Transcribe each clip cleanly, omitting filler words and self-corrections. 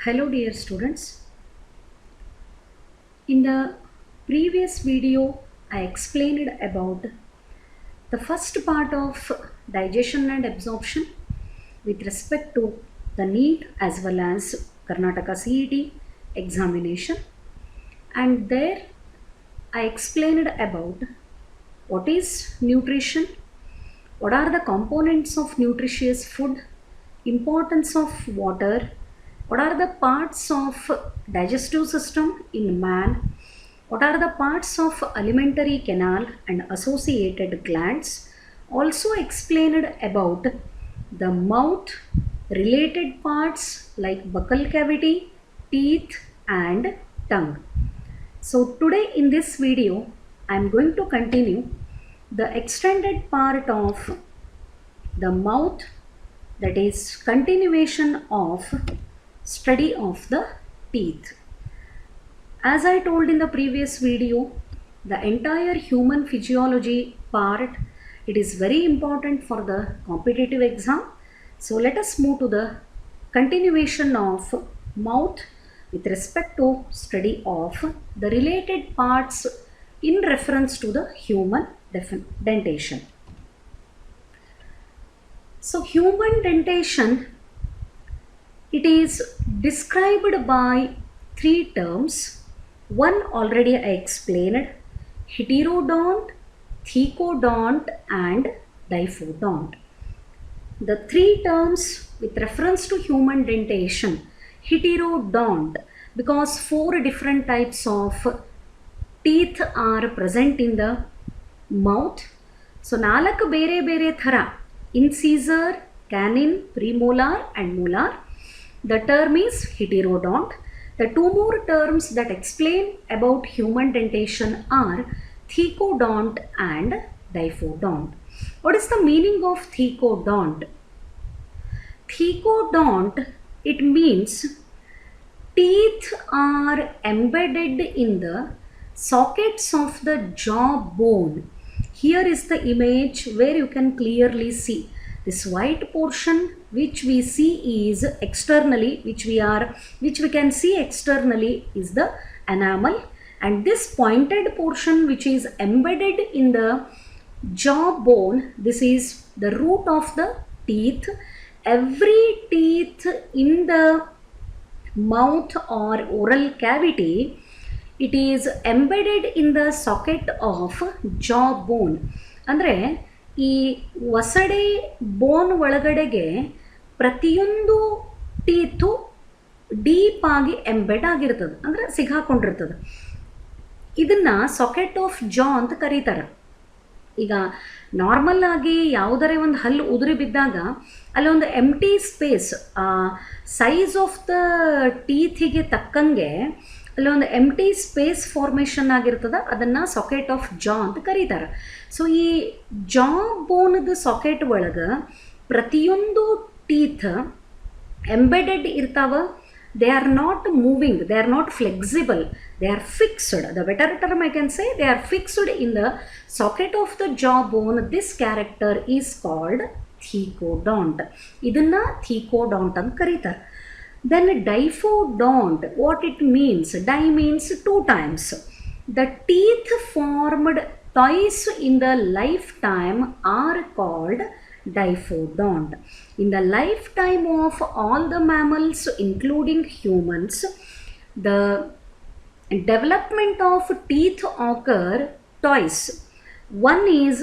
Hello dear students. In the previous video I explained about the first part of digestion and absorption with respect to the NEET as well as Karnataka CET examination, and there I explained about what is nutrition, what are the components of nutritious food, importance of water, what are the parts of digestive system in man, what are the parts of alimentary canal and associated glands. Also explained about the mouth related parts like buccal cavity, teeth and tongue. So today in this video I am going to continue the extended part of the mouth, that is continuation of study of the teeth. As I told in the previous video, the entire human physiology part, it is very important for the competitive exam. So let us move to the continuation of mouth with respect to study of the related parts in reference to the human dentation. So human dentation, it is described by three terms. One already I explained: heterodont, thecodont and diphodont. The three terms with reference to human dentation: heterodont, because four different types of teeth are present in the mouth. So ನಾಲ್ಕು ಬೇರೆ ಬೇರೆ ಥರ incisor, canine, premolar and molar. The term is heterodont. The two more terms that explain about human dentation are thecodont and diphodont. What is the meaning of thecodont? Thecodont, it means teeth are embedded in the sockets of the jawbone. Here is the image where you can clearly see this white portion which we see is externally, which we can see externally is the enamel, and this pointed portion which is embedded in the jawbone, this is the root of the teeth. Every teeth in the mouth or oral cavity, it is embedded in the socket of jawbone. ಅಂದರೆ ಈ ಒಸಡೆ ಬೋನ್ ಒಳಗಡೆಗೆ ಪ್ರತಿಯೊಂದು ಟೀತು deep ಆಗಿ embed ಆಗಿರ್ತದೆ, ಅಂದರೆ ಸಿಗಾಕೊಂಡಿರ್ತದೆ. ಇದನ್ನ socket of ಜಾ ಅಂತ ಕರೀತಾರೆ. ಈಗ ನಾರ್ಮಲ್ ಆಗಿ ಯಾವುದರೇ ಒಂದು ಹಲ್ಲು ಉದುರಿ ಬಿದ್ದಾಗ ಅಲ್ಲೊಂದು ಎಂಟಿ ಸ್ಪೇಸ್, ಸೈಜ್ ಆಫ್ ದ ಟೀಥಿಗೆ ತಕ್ಕಂಗೆ ಅಲ್ಲೊಂದು ಎಂಟಿ ಸ್ಪೇಸ್ ಫಾರ್ಮೇಷನ್ ಆಗಿರ್ತದೆ, ಅದನ್ನು ಸಾಕೆಟ್ ಆಫ್ ಜಾ ಅಂತ ಕರೀತಾರೆ. ಸೊ ಈ ಜಾ ಬೋನದ ಸಾಕೆಟ್ ಒಳಗೆ ಪ್ರತಿಯೊಂದು ಟೀತ್ ಎಂಬೆಡೆಡ್ ಇರ್ತಾವ. they are not moving, they are not flexible, they are fixed. The better term I can say, they are fixed in the socket of the jawbone. This character is called thecodont. Idanna thecodont anta kariತಾರೆ. Then diphodont, what it means? Di means two times. The teeth formed twice in the lifetime are called diphodont. In the lifetime of all the mammals including humans, the development of teeth occur twice. One is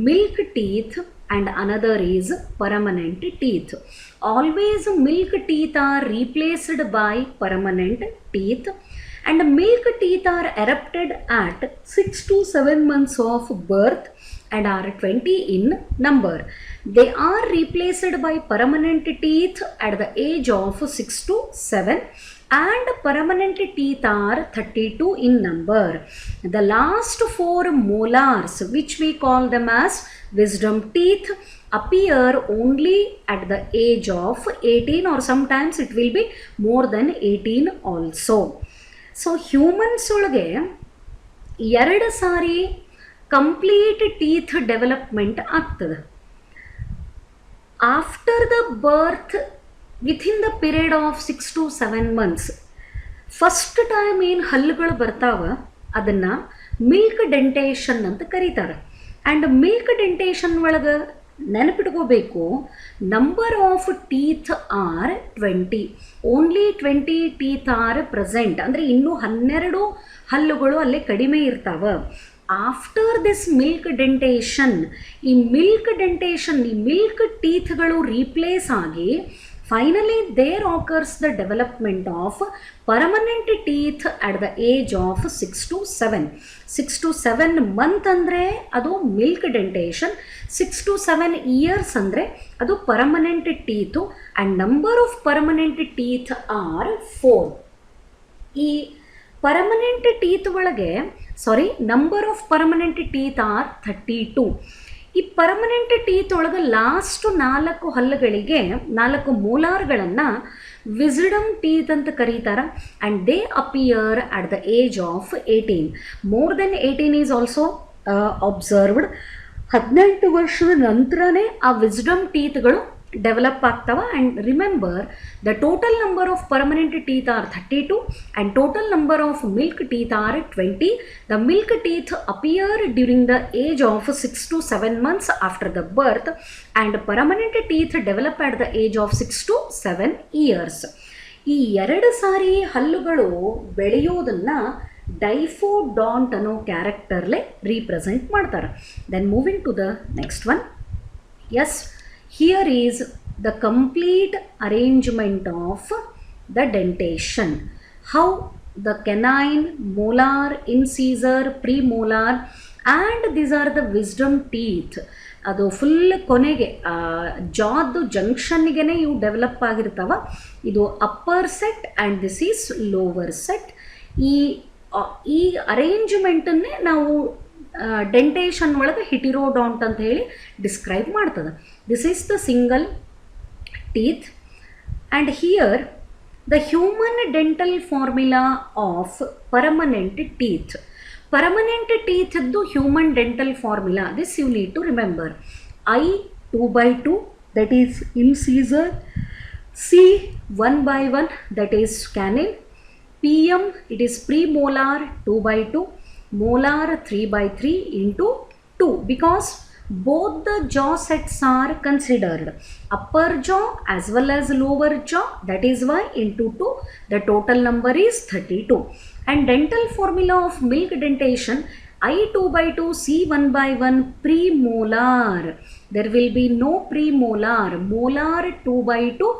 milk teeth and another is permanent teeth. Always milk teeth are replaced by permanent teeth, and milk teeth are erupted at 6 to 7 months of birth and are 20 in number. They are replaced by permanent teeth at the age of 6 to 7, and permanent teeth are 32 in number. The last four molars, which we call them as wisdom teeth, appear only at the age of 18, or sometimes it will be more than 18 also. So humans ಒಳಗೆ ಎರಡು ಸಾರಿ complete teeth development ಆಗ್ತದೆ. After the birth within the period of 6 to 7 months first time ಏನು ಹಲ್ಲುಗಳು ಬರ್ತಾವ ಅದನ್ನು milk ಡೆಂಟೇಷನ್ ಅಂತ ಕರೀತಾರೆ. And milk dentition ಒಳಗೆ ನೆನಪಿಟ್ಕೋಬೇಕು, number of teeth are 20, only 20 teeth are present, ಅಂದರೆ ಇನ್ನೂ 12 ಹಲ್ಲುಗಳು ಅಲ್ಲೇ ಕಡಿಮೆ ಇರ್ತಾವೆ. ಆಫ್ಟರ್ ದಿಸ್ ಮಿಲ್ಕ್ ಡೆಂಟೇಷನ್, ಈ ಮಿಲ್ಕ್ ಟೀತ್ಗಳು ರೀಪ್ಲೇಸ್ ಆಗಿ finally there occurs the development of permanent teeth at the age of 6 to 7 month ಅಂದರೆ ಅದು ಮಿಲ್ಕ್ ಡೆಂಟೇಷನ್, 6 to 7 ಇಯರ್ಸ್ ಅಂದರೆ ಅದು permanent teeth. And number of permanent teeth are 4. ಈ permanent teeth ಒಳಗೆ number of permanent teeth are 32. ಈ permanent teeth ಒಳಗೆ last 4 ಹಲ್ಲುಗಳಿಗೆ 4 ಮೋಲಾರ್ಗಳನ್ನು ವಿಸ್ಡಮ್ ಟೀತ್ ಅಂತ ಕರೀತಾರೆ. And they appear at the age of 18. More than 18 is also observed. 18 ವರ್ಷದ ನಂತರನೇ ಆ ವಿಸ್ಡಮ್ ಟೀತ್ಗಳು ಡೆವಲಪ್ ಆಗ್ತವೆ. And remember, the total number of permanent teeth are 32 and total number of milk teeth are 20. The milk teeth appear during the age of 6 to 7 months after the birth and permanent teeth develop at the age of 6 to 7 years. ಈ 2 ಸಾರಿ ಹಲ್ಲುಗಳು ಬೆಳೆಯೋದನ್ನು diphyodont ಅನ್ನೋ ಕ್ಯಾರೆಕ್ಟರ್ಲೆ represent ಮಾಡ್ತಾರೆ. Then moving to the next one. Yes, here is the complete arrangement of the dentation. How the canine, molar, incisor, premolar and these are the wisdom teeth. ಅದು full ಕೊನೆಗೆ ಜಾದು ಜಂಕ್ಷನ್ಗೆ ಇವು ಡೆವಲಪ್ ಆಗಿರ್ತಾವ. ಇದು upper set and this is lower set. ಈ ಅರೇಂಜ್ಮೆಂಟನ್ನೇ ನಾವು ಡೆಂಟೇಷನ್ ಒಳಗೆ ಹಿಟಿರೋಡಾಂಟ್ ಅಂತ ಹೇಳಿ ಡಿಸ್ಕ್ರೈಬ್ ಮಾಡ್ತದೆ. This is the single teeth and here the human dental formula of permanent teeth. Permanent ಟೀತ್ದು human dental formula, this you need to remember. I 2/2 that is incisor, C 1/1 that is canine, PM it is premolar 2/2, molar 3/3 into 2 because both the jaw sets are considered, upper jaw as well as lower jaw, that is why into 2 the total number is 32. And dental formula of milk dentation, I 2/2, C 1/1, premolar. There will be no premolar. Molar 2/2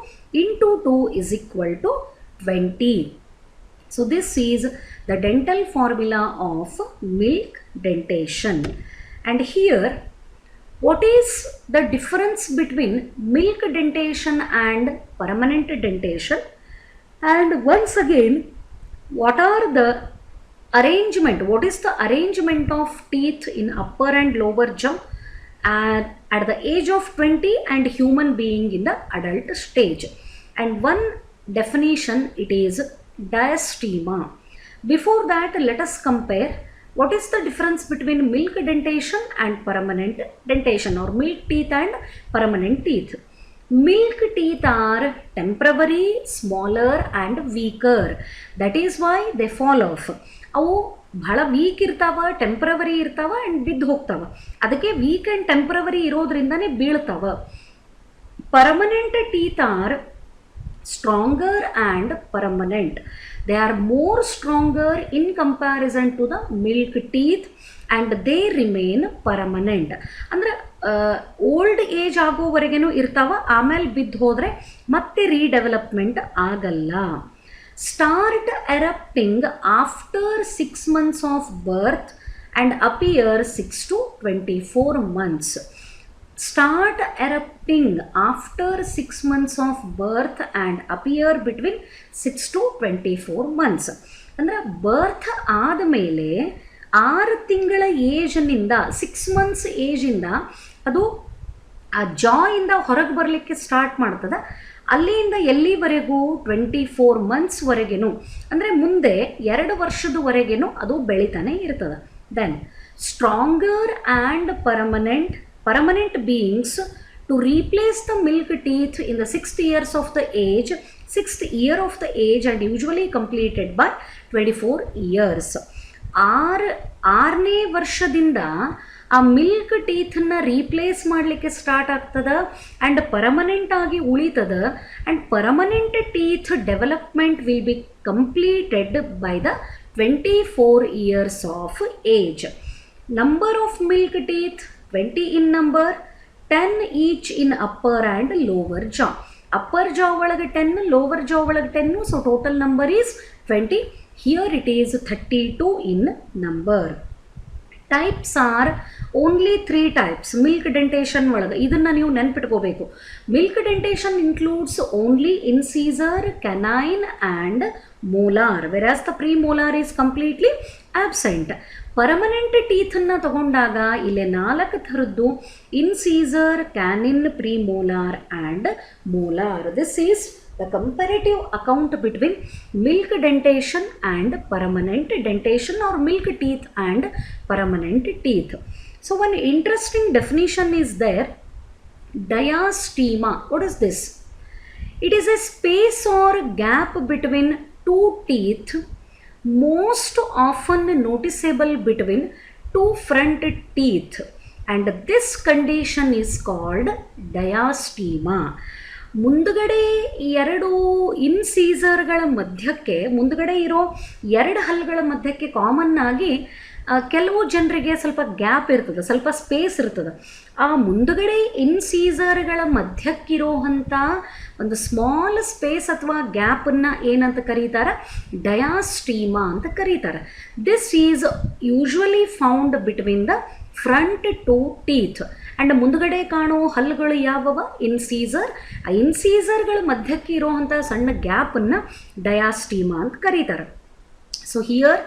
into 2 is equal to 20. So this is the dental formula of milk dentation. And here, what is the difference between milk dentation and permanent dentation? And once again, what are the arrangement? What is the arrangement of teeth in upper and lower jaw at the age of 20 and human being in the adult stage? And one definition, it is diastema. Before that, let us compare what is the difference between milk dentation and permanent dentation, or milk teeth and permanent teeth. Milk teeth are temporary, smaller and weaker. That is why they fall off. ಅವು ಬಹಳ weak ಇರ್ತಾವ, temporary ಇರ್ತಾವ and ಬಿದ್ದು ಹೋಗ್ತಾವ. ಅದಕ್ಕೆ weak and temporary ಇರೋದ್ರಿಂದನೇ ಬೀಳ್ತಾವ. Permanent teeth are stronger and permanent. They are more stronger in comparison to the milk teeth and they remain permanent. ಅಂದರೆ ಓಲ್ಡ್ ಏಜ್ ಆಗೋವರೆಗೇನು ಇರ್ತಾವ, ಆಮೇಲೆ ಬಿದ್ದು ಹೋದರೆ ಮತ್ತೆ ರೀಡೆವಲಪ್ಮೆಂಟ್ ಆಗಲ್ಲ. Start erupting after 6 months of birth and appear 6 to 24 months. Start erupting after 6 months of birth and appear between 6 to 24 months. ಅಂದರೆ ಬರ್ತ್ ಆದಮೇಲೆ 6 ತಿಂಗಳ ಏಜ್ನಿಂದ 6 months ಏಜಿಂದ ಅದು ಆ ಜಾಯಿಂದ ಹೊರಗೆ ಬರಲಿಕ್ಕೆ ಸ್ಟಾರ್ಟ್ ಮಾಡ್ತದೆ. ಅಲ್ಲಿಂದ ಎಲ್ಲಿವರೆಗೂ 24 monthsವರೆಗೇನು, ಅಂದರೆ ಮುಂದೆ 2 ವರ್ಷದವರೆಗೇನು ಅದು ಬೆಳಿತಾನೆ ಇರ್ತದೆ. Then stronger and permanent beings to replace the milk teeth in the 6th years of the age, 6th year of the age, and usually completed by 24 years. ಆರನೇ ವರ್ಷದಿಂದ ಆ ಮಿಲ್ಕ್ ಟೀಥನ್ನ ರೀಪ್ಲೇಸ್ ಮಾಡಲಿಕ್ಕೆ ಸ್ಟಾರ್ಟ್ ಆಗ್ತದೆ ಆ್ಯಂಡ್ ಪರ್ಮನೆಂಟ್ ಆಗಿ ಉಳಿತದ and permanent teeth development will be completed by the 24 years of age. Number of milk teeth 20 in number, 10 each in upper and lower jaw. Upper jaw ಒಳಗೆ 10, lower jaw ಒಳಗೆ 10, so total number is 20. Here it is 32 in number. Types are only 3 types. Milk dentation ಒಳಗೆ ಇದನ್ನು ನೀವು ನೆನ್ಪಿಟ್ಕೋಬೇಕು. Milk dentation includes only incisor, canine and molar, whereas the premolar is completely absent. Permanent ಟೀಥನ್ನು ತಗೊಂಡಾಗ ಇಲ್ಲಿ 4 ಥರದ್ದು incisor, canine, premolar and molar. This is the comparative account between milk dentation and permanent dentation, or milk teeth and permanent teeth. So one interesting definition is there, diastema. What is this? It is a space or gap between two teeth, most often noticeable between two front teeth, and this condition is called diastema. ಮುಂದುಗಡೆ ಎರಡು ಇನ್ಸೀಸರ್ಗಳ ಮಧ್ಯಕ್ಕೆ, ಮುಂದುಗಡೆ ಇರೋ 2 ಹಲ್ಗಳ ಮಧ್ಯಕ್ಕೆ common ಆಗಿ ಕೆಲವು ಜನರಿಗೆ ಸ್ವಲ್ಪ ಗ್ಯಾಪ್ ಇರ್ತದೆ, ಸ್ವಲ್ಪ ಸ್ಪೇಸ್ ಇರ್ತದೆ. ಆ ಮುಂದುಗಡೆ ಇನ್ಸೀಸರ್ಗಳ ಮಧ್ಯಕ್ಕಿರೋವಂಥ ಒಂದು ಸ್ಮಾಲ್ ಸ್ಪೇಸ್ ಅಥವಾ ಗ್ಯಾಪನ್ನು ಏನಂತ ಕರೀತಾರೆ? ಡಯಾಸ್ಟೀಮಾ ಅಂತ ಕರೀತಾರೆ. This is usually found between the front 2 teeth and ಮುಂದುಗಡೆ ಕಾಣೋ ಹಲ್ಲುಗಳು ಯಾವುವ? ಇನ್ಸೀಸರ್. ಆ ಇನ್ಸೀಸರ್ಗಳ ಮಧ್ಯಕ್ಕೆ ಇರೋವಂಥ ಸಣ್ಣ ಗ್ಯಾಪನ್ನು ಡಯಾಸ್ಟೀಮಾ ಅಂತ ಕರೀತಾರೆ. So here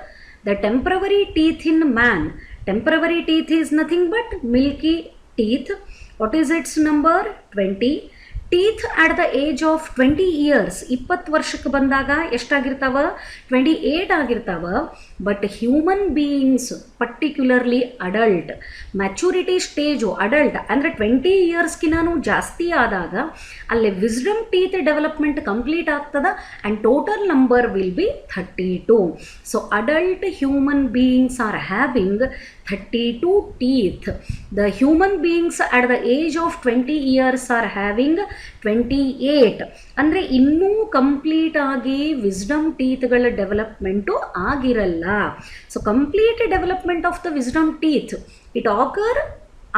the temporary teeth in man, temporary teeth is nothing but Milky teeth. What is it's number? 20. Teeth at the age of 20 years, 20 ವರ್ಷಕ್ಕೆ ಬಂದಾಗ ಎಷ್ಟಾಗಿರ್ತಾವ? 28 ಆಗಿರ್ತಾವ. But human beings, particularly adult, maturity stage adult ಅಂದರೆ 20 yearsಗಿನೂ ಜಾಸ್ತಿ ಆದಾಗ ಅಲ್ಲಿ wisdom teeth development complete ಆಗ್ತದೆ and total number will be 32. So adult human beings are having 32 teeth. The human beings at the age of 20 years are having 28. ಅಂದರೆ ಇನ್ನೂ complete ಆಗಿ wisdom ಟೀತ್ಗಳ development ಆಗಿರಲ್ಲ. So complete development of the wisdom teeth it occur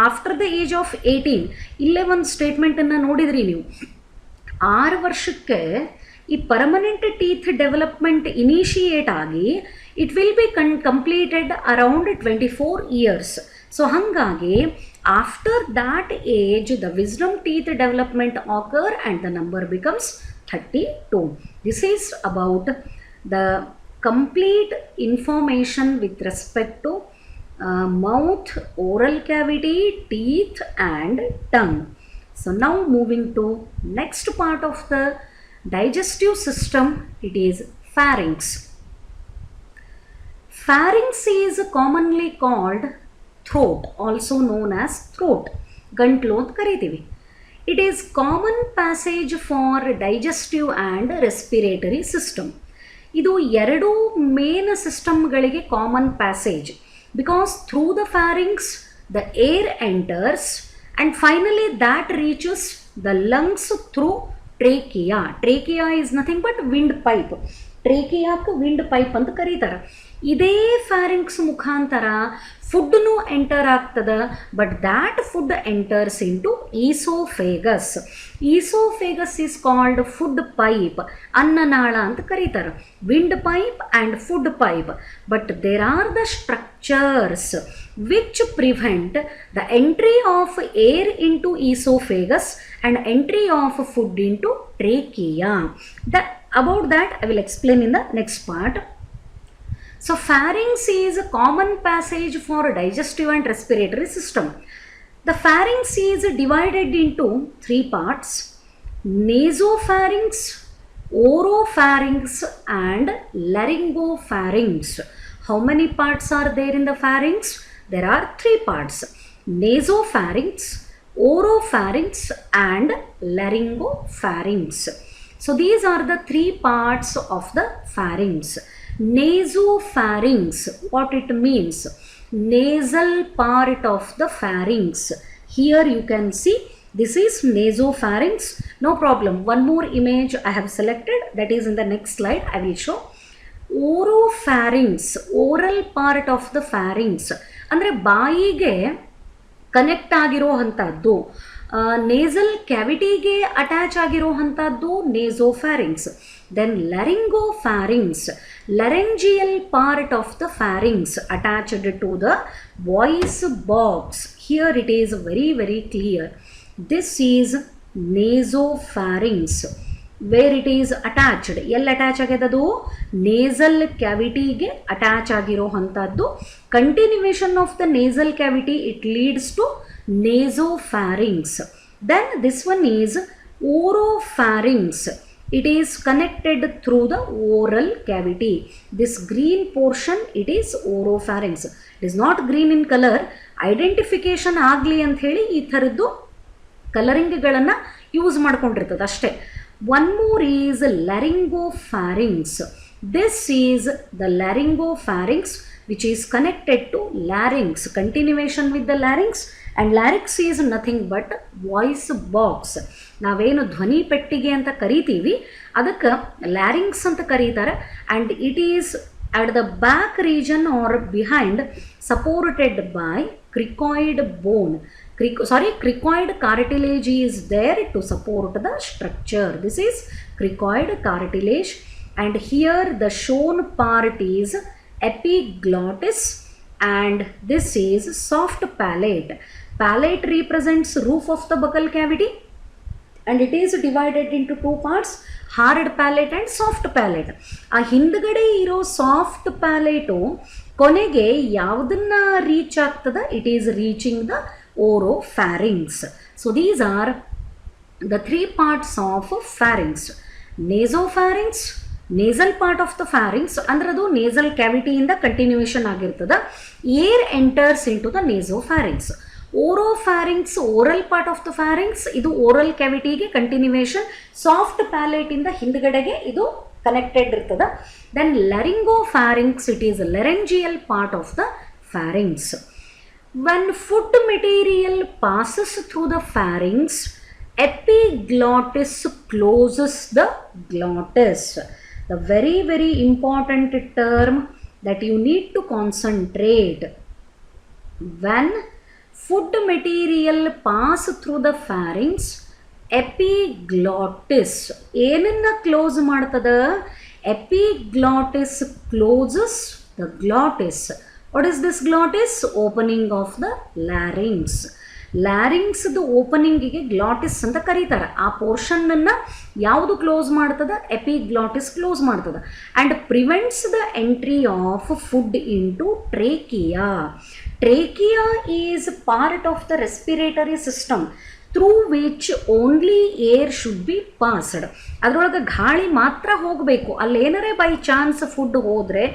after the age of 18. ಇಲ್ಲೇ ಒಂದು ಸ್ಟೇಟ್ಮೆಂಟನ್ನು ನೋಡಿದ್ರಿ ನೀವು, 6 ವರ್ಷಕ್ಕೆ ಈ ಪರ್ಮನೆಂಟ್ ಟೀತ್ ಡೆವಲಪ್ಮೆಂಟ್ ಇನಿಷಿಯೇಟ್ ಆಗಿ it will be completed around 24 years. So ಹಾಗಾಗಿ after that age the wisdom teeth development occur and the number becomes 32. This is about the complete information with respect to mouth, oral cavity, teeth and tongue. So now moving to next part of the digestive system, it is pharynx. Pharynx is commonly called throat, also known as throat. ಗಂಟ್ಲು ಅಂತ ಕರಿತೀವಿ. It is common passage for digestive and respiratory system. ಇದು ಎರಡು main ಸಿಸ್ಟಮ್ಗಳಿಗೆ common passage, because through the pharynx the air enters and finally that reaches the lungs through trachea. Trachea is nothing but wind pipe. ಟ್ರೇಕಿಯಾಕ್ಕೆ wind pipe ಅಂತ ಕರೀತಾರೆ. ಇದೇ pharynx ಮುಖಾಂತರ ಫುಡ್ನು enter ಆಗ್ತದೆ, but that food enters into oesophagus. Oesophagus is called food pipe, ಅನ್ನನಾಳ ಅಂತ ಕರೀತಾರೆ. Wind pipe and food pipe, but there are the structures which prevent the entry of air into esophagus and entry of food into trachea. About that I will explain in the next part. So pharynx is a common passage for digestive and respiratory system. The pharynx is divided into 3 parts: nasopharynx, oropharynx and laryngopharynx. How many parts are there in the pharynx? There are 3 parts: nasopharynx, oropharynx and laryngopharynx. So these are the three parts of the pharynx. Nasopharynx, what it means? Nasal part of the pharynx. Here you can see this is nasopharynx. No problem. One more image I have selected, that is in the next slide I will show. Oropharynx, oral part of the pharynx. ಅಂದರೆ ಬಾಯಿಗೆ connect ಆಗಿರೋವಂಥದ್ದು, nasal ಕ್ಯಾವಿಟಿಗೆ attach ಆಗಿರೋವಂಥದ್ದು nasopharynx. Then laryngopharynx, laryngeal part of the pharynx attached to the voice box. Here it is very very clear. This is nasopharynx. Where it is attached, ಎಲ್ಲಿ attach ಆಗ್ಯದದು? Nasal ಕ್ಯಾವಿಟಿಗೆ attach ಆಗಿರೋವಂಥದ್ದು. Continuation of the nasal cavity it leads to nasopharynx. Then this one is oropharynx. It is connected through the oral cavity. This green portion, it is oropharynx. It is not green in color. Identification ಆಗಲಿ ಅಂತ ಹೇಳಿ ಈ ಥರದ್ದು ಕಲರಿಂಗ್ಗಳನ್ನು use ಮಾಡ್ಕೊಂಡಿರ್ತದೆ ಅಷ್ಟೇ. One more is laryngopharynx. This is the laryngopharynx which is connected to larynx. Continuation with the larynx, and larynx is nothing but voice box. ನಾವೇನು ಧ್ವನಿ ಪೆಟ್ಟಿಗೆ ಅಂತ ಕರಿತೀವಿ ಅದಕ್ಕೆ ಲ್ಯಾರಿಂಕ್ಸ್ ಅಂತ ಕರೀತಾರೆ. And it is at the back region or behind, supported by cricoid bone. Cricoid cartilage is there to support the structure. This is cricoid cartilage, and here the shown part is epiglottis, and this is soft palate. Palate represents roof of the buccal cavity, and it is divided into two parts, hard palate and soft palate. ಆ ಹಿಂದ್ಗಡೆ ಇರೋ soft ಪ್ಯಾಲೇಟು ಕೊನೆಗೆ ಯಾವುದನ್ನ reach ಆಗ್ತದ? It is reaching the oropharynx. So these are the three parts of pharynx. Nasopharynx, nasal part of the pharynx ಅಂದ್ರೆ ಅದು nasal ಕ್ಯಾವಿಟಿಯಿಂದ continuation ಆಗಿರ್ತದ. Air enters into the nasopharynx. Oropharynx, oral part of the pharynx, ಇದು oral ಕ್ಯಾವಿಟಿಗೆ continuation, soft palate ಇಂದ ಹಿಂದ್ಗಡೆಗೆ ಇದು connected ಇರ್ತದ. Then laryngopharynx, it is laryngeal part of the pharynx. When food material passes through the pharynx, epiglottis closes the glottis. The very very important term that you need to concentrate. When food material pass through the pharynx, epiglottis ಏನನ್ನ close ಮಾಡ್ತದ? Epiglottis closes the glottis. What is this glottis? Opening of the larynx. Larynx ದು ಓಪನಿಂಗಿಗೆ ಗ್ಲಾಟಿಸ್ ಅಂತ ಕರೀತಾರೆ. ಆ ಪೋರ್ಷನ್ನನ್ನು ಯಾವುದು close ಮಾಡ್ತದ? Epiglottis close ಮಾಡ್ತದ. And prevents the entry of food into trachea. Trachea is part of the respiratory system through which only air should be passed. ಅದರೊಳಗೆ ಗಾಳಿ ಮಾತ್ರ ಹೋಗಬೇಕು. ಅಲ್ಲೇನರೇ ಬೈ ಚಾನ್ಸ್ ಫುಡ್ ಹೋದರೆ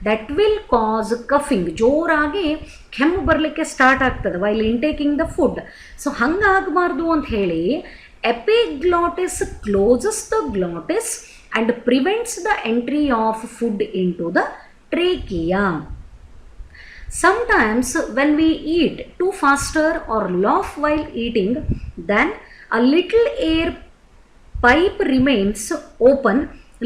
ದಟ್ ವಿಲ್ ಕಾಸ್ ಕಫಿಂಗ್, ಜೋರಾಗಿ ಕೆಮ್ಮು ಬರಲಿಕ್ಕೆ ಸ್ಟಾರ್ಟ್ ಆಗ್ತದೆ while intaking the food. So ಹಂಗಾಗಬಾರ್ದು ಅಂತ ಹೇಳಿ epiglottis closes the glottis and prevents the entry of food into the trachea. Sometimes when we eat too faster or laugh while eating, then a little air pipe remains open.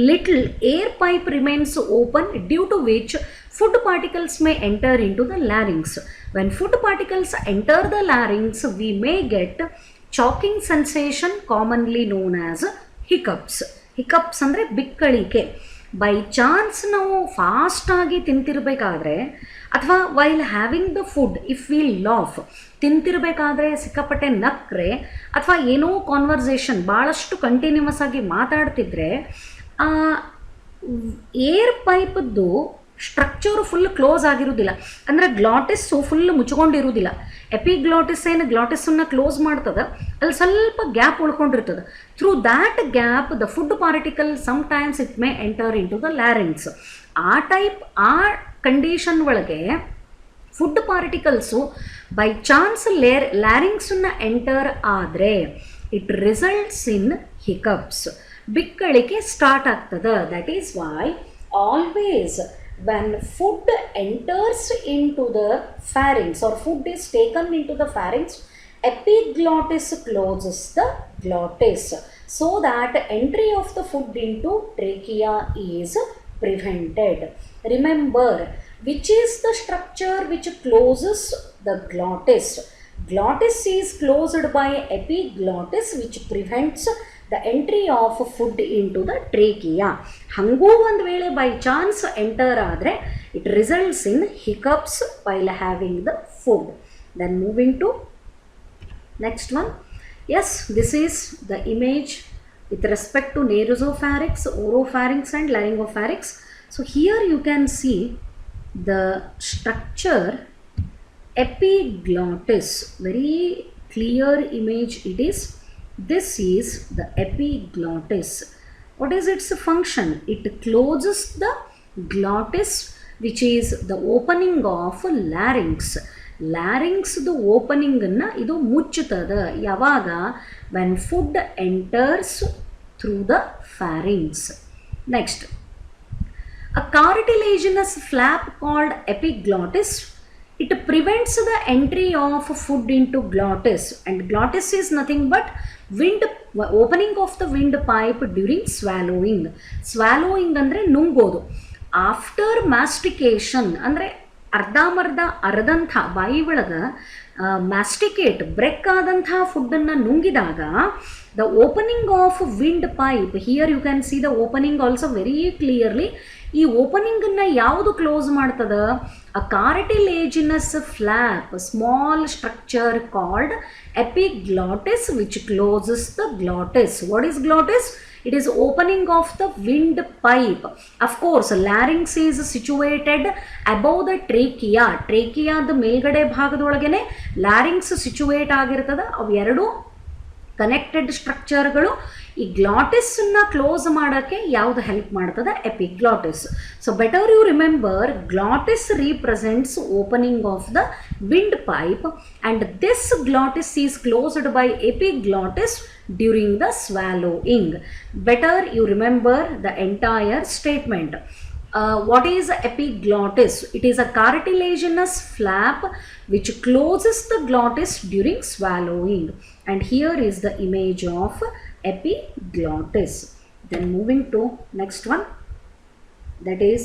Little air pipe remains open, due to which food particles may enter into the larynx. When food particles enter the larynx, we may get choking sensation, commonly known as hiccups. Hiccups ಅಂದರೆ ಬಿಕ್ಕಳಿಕೆ. By chance ನಾವು ಫಾಸ್ಟಾಗಿ ತಿಂತಿರಬೇಕಾದ್ರೆ ಅಥವಾ while having the food, if we laugh, ತಿಂತಿರಬೇಕಾದ್ರೆ ಸಿಕ್ಕಾಪಟ್ಟೆ ನಕ್ರೆ ಅಥವಾ ಏನೋ ಕಾನ್ವರ್ಸೇಷನ್ ಭಾಳಷ್ಟು ಕಂಟಿನ್ಯೂಸ್ ಆಗಿ ಮಾತಾಡ್ತಿದ್ರೆ ಏರ್ ಪೈಪದ್ದು ಸ್ಟ್ರಕ್ಚರು ಫುಲ್ ಕ್ಲೋಸ್ ಆಗಿರೋದಿಲ್ಲ. ಅಂದರೆ ಗ್ಲಾಟಿಸ್ಸು ಫುಲ್ ಮುಚ್ಕೊಂಡಿರೋದಿಲ್ಲ. ಎಪಿಗ್ಲಾಟಿಸ್ ಏನು ಗ್ಲಾಟಿಸನ್ನು ಕ್ಲೋಸ್ ಮಾಡ್ತದೆ, ಅಲ್ಲಿ ಸ್ವಲ್ಪ ಗ್ಯಾಪ್ ಉಳ್ಕೊಂಡಿರ್ತದೆ. Through that gap the food particle sometimes it may enter into the larynx. ಆ ಕಂಡೀಷನ್ ಒಳಗೆ ಫುಡ್ ಪಾರ್ಟಿಕಲ್ಸು ಬೈ ಚಾನ್ಸ್ ಲ್ಯಾರಿಂಗ್ಸನ್ನ ಎಂಟರ್ ಆದರೆ ಇಟ್ ರಿಸಲ್ಟ್ಸ್ ಇನ್ ಹಿಕಪ್ಸ್, ಬಿಕ್ಕಳಿಕೆ ಸ್ಟಾರ್ಟ್ ಆಗ್ತದೆ. That is why always when food enters into the pharynx or food is taken into the pharynx, epiglottis closes the glottis so that entry of the food into trachea is prevented. Remember, which is the structure which closes the glottis? Glottis is closed by epiglottis, which prevents the entry of food into the trachea. ಹಂಗೂ ಒಂದು ವೇಳೆ by chance enter ಆದರೆ it results in hiccups while having the food. Then moving to next one. Yes, this is the image with respect to nasopharynx, oropharynx and laryngopharynx. So here you can see the structure epiglottis, very clear image it is. This is the epiglottis. What is its function? It closes the glottis, which is the opening of larynx. Larynx the opening na idu muಚ್ಚುತ್ತದೆ ಯಾವಾಗ? when food enters through the pharynx. Next, a cartilaginous flap called epiglottis, it prevents the entry of food into glottis, and glottis is nothing but opening of the windpipe during swallowing. Swallowing ಅಂದರೆ ನುಂಗೋದು. After ಮ್ಯಾಸ್ಟಿಕೇಷನ್ ಅಂದರೆ ಅರ್ಧಂಬರ್ಧ ಅರ್ಧಂಥ ಬಾಯಿ ಒಳಗೆ ಮ್ಯಾಸ್ಟಿಕೇಟ್ break ಆದಂಥ ಫುಡ್ಡನ್ನು ನುಂಗಿದಾಗ the opening of wind pipe, here you can see the opening also very clearly. ಈ ಓಪನಿಂಗನ್ನು ಯಾವುದು ಕ್ಲೋಸ್ ಮಾಡ್ತದೆ? A cartilaginous flap, small structure called epiglottis, which closes the glottis. What is glottis? It is opening of the windpipe. Of course, larynx is situated above the trachea. Trachea the ಮೇಲ್ಗಡೆ ಭಾಗದೊಳಗೇನೆ larynx situate ಆಗಿರ್ತದೆ. ಅವು ಎರಡು connected ಸ್ಟ್ರಕ್ಚರ್ಗಳು ಈ ಗ್ಲಾಟಿಸನ್ನ close ಮಾಡೋಕ್ಕೆ ಯಾವುದು help ಮಾಡ್ತದೆ? Epiglottis. So better you remember, glottis represents opening of the wind pipe and this glottis is closed by epiglottis during the swallowing. Better you remember the entire statement. What is epiglottis? It is a cartilaginous flap which closes the glottis during swallowing. And here is the image of epiglottis. Then moving to next one, that is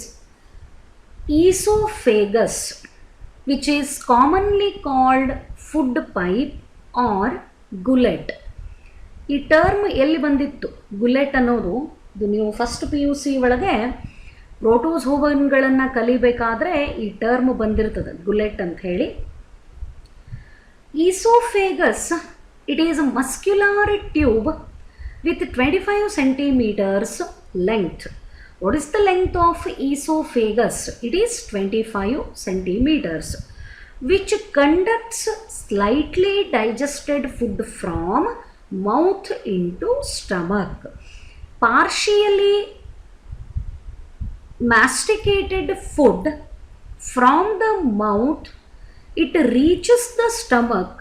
esophagus, which is commonly called food pipe or gullet. ಈ term ಎಲ್ಲಿ ಬಂದಿತ್ತು? ಗುಲೆಟ್ ಅನ್ನೋದು ಇದು ನೀವು first PUC ಒಳಗೆ ಪ್ರೋಟೋಝೋವನ್ಗಳನ್ನು ಕಲಿಬೇಕಾದ್ರೆ ಈ term ಬಂದಿರ್ತದೆ, ಗುಲೆಟ್ ಅಂತ ಹೇಳಿ. Oesophagus, it is a muscular tube with 25 centimeters length. What is the length of esophagus? It is 25 centimeters, which conducts slightly digested food from mouth into stomach. Partially masticated food from the mouth, it reaches the stomach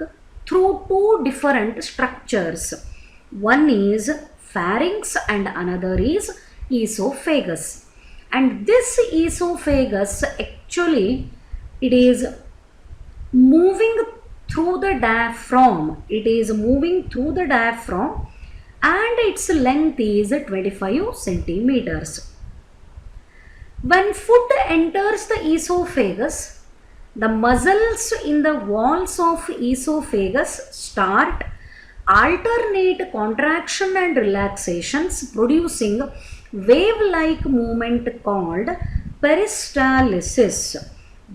through two different structures. One is pharynx and another is esophagus. And this esophagus actually it is moving through the diaphragm. It is moving through the diaphragm and its length is 25 centimeters. When food enters the esophagus, the muscles in the walls of esophagus start alternate contraction and relaxations, producing wave-like movement called peristalsis.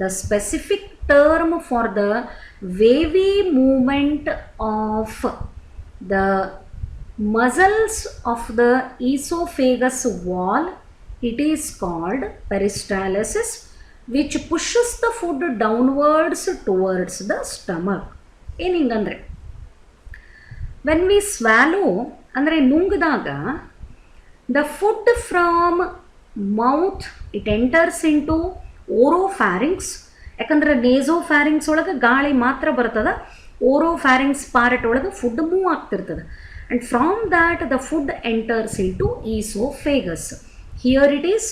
The specific term for the wavy movement of the muscles of the esophagus wall, it is called peristalsis, which pushes the food downwards towards the stomach. ಏನಂದ್ರೆ when we swallow ಅಂದರೆ ನುಂಗಿದಾಗ the food from mouth it enters into oropharynx ಯಾಕಂದ್ರೆ ನೇಸೋ pharynx ಒಳಗೆ ಗಾಳಿ ಮಾತ್ರ ಬರ್ತದೆ, oropharynx part ಒಳಗೆ food move ಆಗ್ತಿರ್ತದೆ. And from that the food enters into oesophagus. Here it is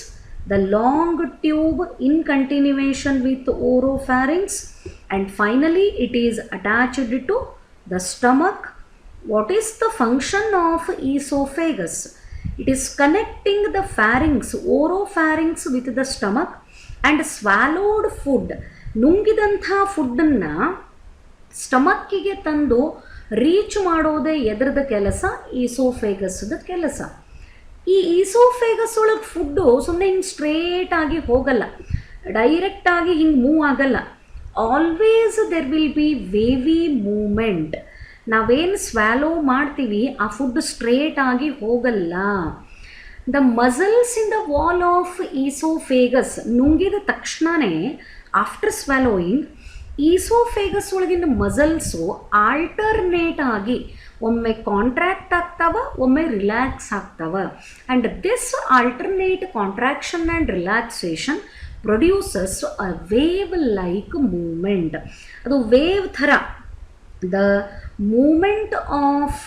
the long tube in continuation with oropharynx, and finally it is attached to the stomach. What is the function of esophagus? It is connecting the pharynx, oropharynx with the stomach, and swallowed food, ನುಂಗಿದಂಥ ಫುಡ್ಡನ್ನು ಸ್ಟಮಕ್ಕಿಗೆ ತಂದು reach ಮಾಡೋದೇ ಎದ್ರದ ಕೆಲಸ, ಈಸೋಫೇಗಸ್ದ ಕೆಲಸ. ಈ oesophagus ಒಳಗೆ food ಸುಮ್ಮನೆ ಹಿಂಗೆ ಸ್ಟ್ರೇಟಾಗಿ ಹೋಗಲ್ಲ, ಡೈರೆಕ್ಟಾಗಿ ಹಿಂಗೆ ಮೂವ್ ಆಗಲ್ಲ. Always there will be wavy movement. ನಾವೇನು ಸ್ವ್ಯಾಲೋ ಮಾಡ್ತೀವಿ ಆ ಫುಡ್ ಸ್ಟ್ರೇಟಾಗಿ ಹೋಗಲ್ಲ. The muscles in the wall of oesophagus, ನುಂಗಿದ ತಕ್ಷಣವೇ ಆಫ್ಟರ್ ಸ್ವ್ಯಾಲೋಯಿಂಗ್ ಈಸೋಫೇಗಸ್ ಒಳಗಿನ ಮಸಲ್ಸು ಆಲ್ಟರ್ನೇಟ್ ಆಗಿ ಒಮ್ಮೆ ಕಾಂಟ್ರಾಕ್ಟ್ ಆಗ್ತಾವ, ಒಮ್ಮೆ ರಿಲ್ಯಾಕ್ಸ್ ಆಗ್ತಾವ. And this alternate contraction and relaxation produces a wave like movement. ಅದು ವೇವ್ ಥರ. The movement of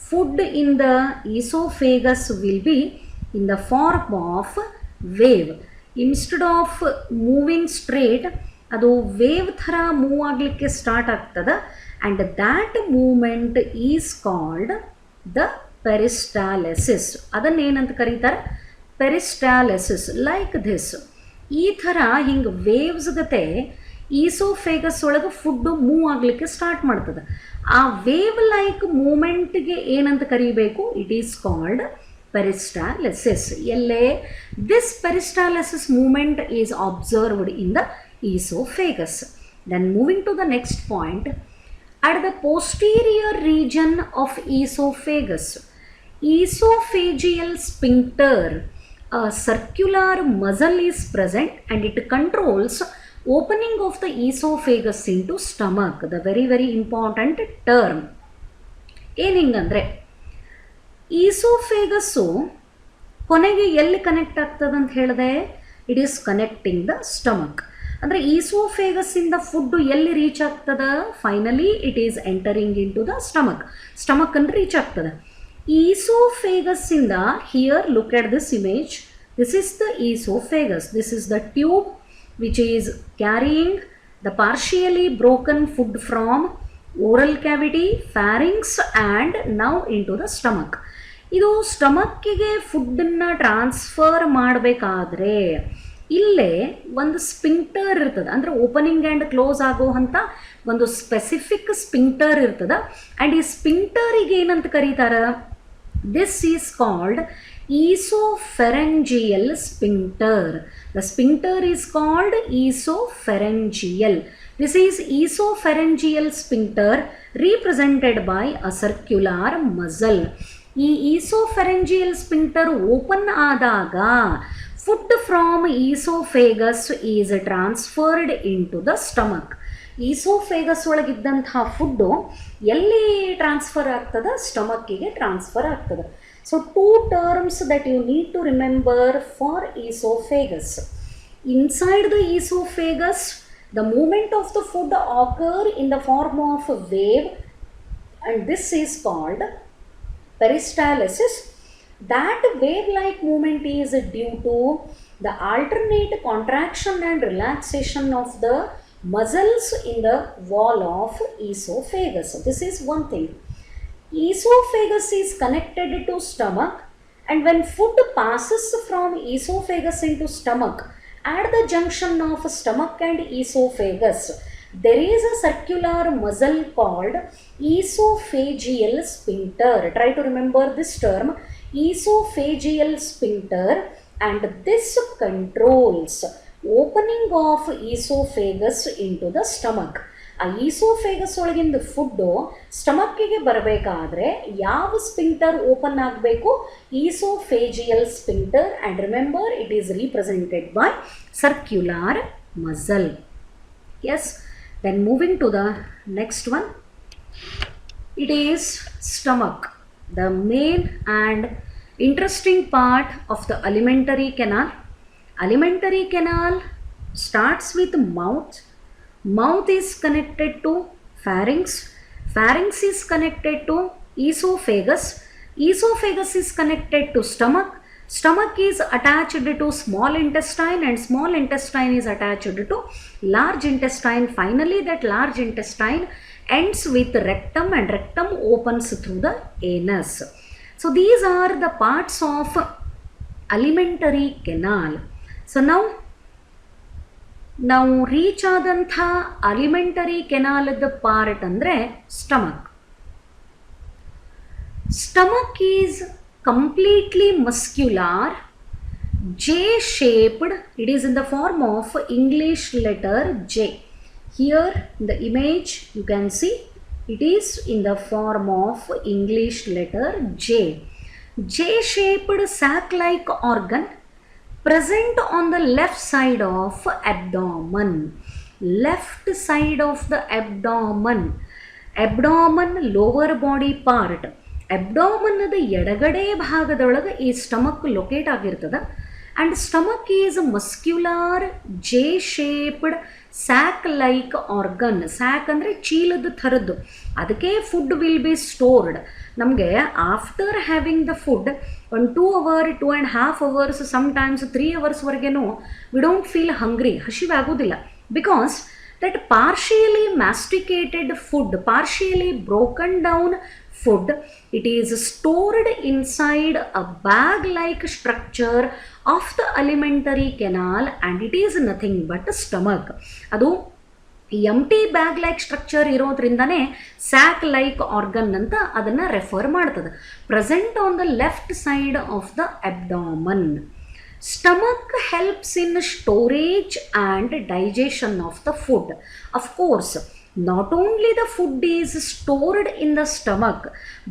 food in the oesophagus will be in the form of wave. Instead of moving straight, ಅದು wave ಥರ move ಆಗಲಿಕ್ಕೆ start ಆಗ್ತದೆ. And that movement is called the peristalsis. ಅದನ್ನೇನಂತ ಕರೀತಾರೆ? Peristalsis. Like this. ಈ ಥರ ಹಿಂಗೆ waves ಗತೆ ಈಸೋಫೇಗಸ್ ಒಳಗೆ ಫುಡ್ಡು ಮೂವ್ ಆಗಲಿಕ್ಕೆ ಸ್ಟಾರ್ಟ್ ಮಾಡ್ತದೆ. ಆ ವೇವ್ ಲೈಕ್ ಮೂಮೆಂಟ್ಗೆ ಏನಂತ ಕರಿಬೇಕು? It is called peristalsis. ಎಲ್ಲೇ this peristalsis movement is observed in the esophagus. Then moving to the next point, at the posterior region of esophagus, esophageal sphincter, a circular muscle is present and it controls opening of the esophagus into stomach. The very very important term. ಏನು ಹಿಂಗಂದರೆ ಈಸೋಫೇಗಸ್ಸು ಕೊನೆಗೆ ಎಲ್ಲಿ connect ಆಗ್ತದೆ ಅಂತ ಹೇಳಿದೆ? It is connecting the stomach. ಅಂದರೆ ಈಸೋಫೇಗಸ್ಸಿಂದ food ಎಲ್ಲಿ reach ಆಗ್ತದೆ? Finally it is entering into the stomach. ಸ್ಟಮಕನ್ನು ರೀಚ್ ಆಗ್ತದೆ. ಈಸೋಫೇಗಸ್ಸಿಂದ, here look at this image, this is the oesophagus. This is the tube which is carrying the partially broken food from oral cavity, pharynx and now into the stomach. ಇದು ಸ್ಟಮಕ್ಕಿಗೆ ಫುಡ್ಡನ್ನು transfer ಮಾಡಬೇಕಾದ್ರೆ ಇಲ್ಲೇ ಒಂದು sphincter ಇರ್ತದೆ. ಅಂದರೆ opening and close ಆಗೋ ಅಂತ ಒಂದು ಸ್ಪೆಸಿಫಿಕ್ ಸ್ಪಿಂಕ್ಟರ್ ಇರ್ತದೆ. ಆ್ಯಂಡ್ ಈ ಸ್ಪಿಂಕ್ಟರಿಗೆ ಏನಂತ ಕರೀತಾರೆ? This is called oesophageal sphincter. The sphincter is called oesophageal. This is oesophageal sphincter represented by a circular muscle. ಈ ಈಸೋಫೆರೆಂಜಿಯಲ್ ಸ್ಪಿಂಕ್ಟರ್ ಓಪನ್ ಆದಾಗ food from oesophagus is transferred into the stomach. Oesophagus ಒಳಗಿದ್ದಂತಹ food ಎಲ್ಲಿ transfer ಆಗ್ತದೆ? ಸ್ಟಮಕ್ಕಿಗೆ transfer ಆಗ್ತದೆ. So two terms that you need to remember for oesophagus. Inside the oesophagus, the movement of the food occur in the form of a wave, and this is called peristalsis. That wave-like movement is due to the alternate contraction and relaxation of the muscles in the wall of esophagus. This is one thing. Esophagus is connected to stomach, and when food passes from esophagus into stomach, at the junction of stomach and esophagus, there is a circular muscle called esophageal sphincter. Try to remember this term, esophageal sphincter, and this controls opening of esophagus into the stomach. ಆ oesophagus ಒಳಗಿಂದ food ಸ್ಟಮಕ್ಕಿಗೆ ಬರಬೇಕಾದ್ರೆ ಯಾವ sphincter open ಆಗಬೇಕು? Oesophageal sphincter. And remember, it is represented by circular muscle. Yes, then moving to the next one, it is stomach, the main and interesting part of the alimentary canal. Alimentary canal starts with mouth Mouth is connected to pharynx. Pharynx is connected to esophagus. Esophagus is connected to stomach. Stomach is attached to small intestine, and small intestine is attached to large intestine. Finally, that large intestine ends with rectum, and rectum opens through the anus. So these are the parts of alimentary canal. So ನಾವು reach ಆದಂಥ ಅಲಿಮೆಂಟರಿ ಕೆನಾಲದ part ಅಂದರೆ stomach. Stomach is completely muscular, J-shaped. It is in the form of English letter J. Here in the image you can see it is in the form of English letter J. J-shaped sac-like organ present on the left side of abdomen. Left side of the abdomen. Abdomen lower body part. Abdomen the ಎಡಗಡೆ ಭಾಗದೊಳಗೆ ಈ stomach locate ಆಗಿರ್ತದೆ. and stomach is a muscular J-shaped sac-like organ. sac ಅಂದರೆ ಚೀಲದ ಥರದ್ದು. ಅದಕ್ಕೆ food will be stored. ನಮಗೆ after having the food ಒಂದು 2 hour 2.5 hours sometimes 3 hours ವರೆಗೇನೂ ವಿ ಡೋಂಟ್ ಫೀಲ್ ಹಂಗ್ರಿ, ಹಸಿವಾಗೋದಿಲ್ಲ. Because that partially masticated food, partially broken down food, it is stored inside a bag-like structure of the alimentary canal, and it is nothing but stomach. ಅದು empty bag like structure ಇರೋದ್ರಿಂದನೇ sac like organ ಅಂತ ಅದನ್ನು refer ಮಾಡ್ತದೆ. Present on the left side of the abdomen. Stomach helps in storage and digestion of the food. Of course, not only the food is stored in the stomach,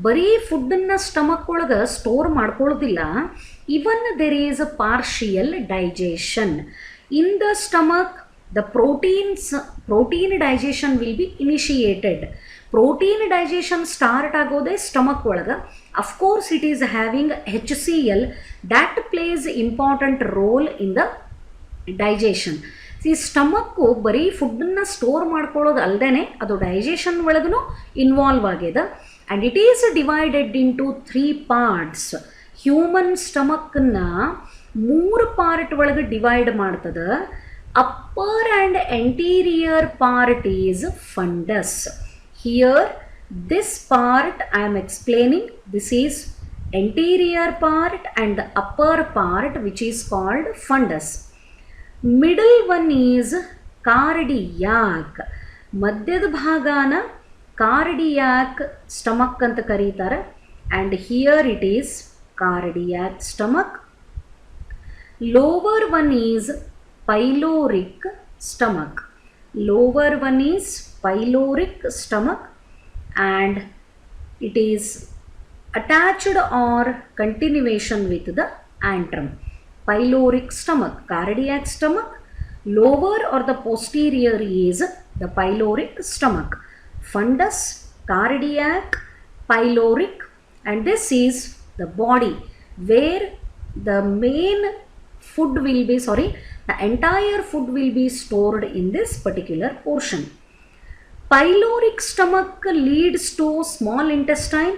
ಬರೀ ಫುಡ್ಡನ್ನು stomach ಒಳಗೆ store ಮಾಡ್ಕೊಳ್ಳೋದಿಲ್ಲ. even there is a partial digestion. In the stomach, the protein digestion will be initiated. Protein digestion start ಆಗೋದೇ stomach ಒಳಗೆ. Of course, it is having HCl that plays important role in the digestion. ಈ stomach ಬರೀ ಫುಡ್ಡನ್ನು store ಮಾಡ್ಕೊಳ್ಳೋದು ಅಲ್ಲದೆ ಅದು digestion ಒಳಗೂ involve ಆಗಿದೆ. And it is divided into 3 parts. Human ಸ್ಟಮಕ್ಕನ್ನು 3 ಪಾರ್ಟ್ ಒಳಗೆ ಡಿವೈಡ್ ಮಾಡ್ತದೆ. Upper and anterior part is fundus. Here this part I am explaining, this is anterior part and the upper part which is called fundus. Middle one is cardiac. ಮಧ್ಯದ ಭಾಗನ cardiac stomach ಅಂತ ಕರೀತಾರೆ, and here it is cardiac stomach. Lower one is pyloric stomach. Lower one is pyloric stomach, and it is attached or continuation with the antrum. Pyloric stomach, cardiac stomach. Lower or the posterior is the pyloric stomach. Fundus, cardiac, pyloric, and this is the body where the main food will be, the entire food will be stored in this particular portion. Pyloric stomach leads to small intestine